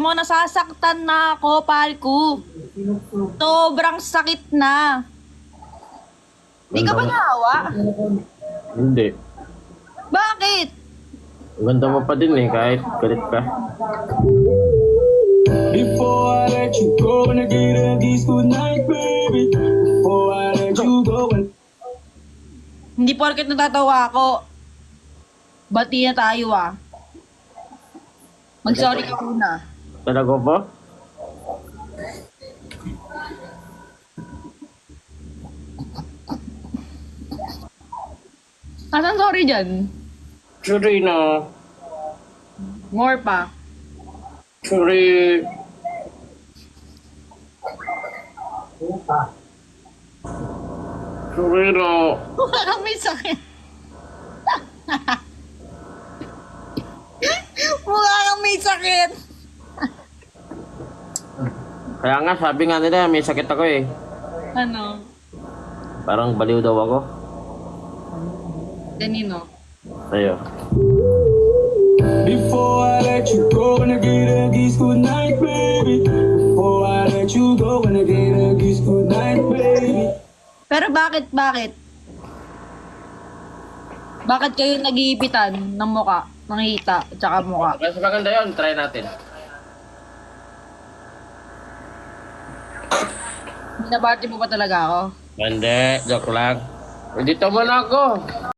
mo, nasasaktan na ako, Palku. Sobrang sakit na. Di ka ba naawa? Hindi. Bakit? Ganda mo pa din eh, kahit galit ka. Before I let you go and I get a kiss good night, baby. Before I let you go and Hindi porket natatawa ako. Bati na tayo ah. Mag-sorry ka muna. Talaga ba? Asan sorry dyan? Sorry na. More pa. Sorry. Sorry na. Mukha kang may sakit. Mukha kang may sakit. Kaya nga, sabi nga nila, may sakit ako eh. Ano? Parang baliw daw ako. Kanino? Sa'yo. before I let you go and I get a kiss good night, baby. Before I let you go and I get a kiss good night, baby. Pero bakit? Bakit kayo nag-iipitan ng muka, ng hita, at saka muka? Mas maganda yun, try natin. Binabati mo ba talaga ako? Hindi, joke lang. Dito muna ako.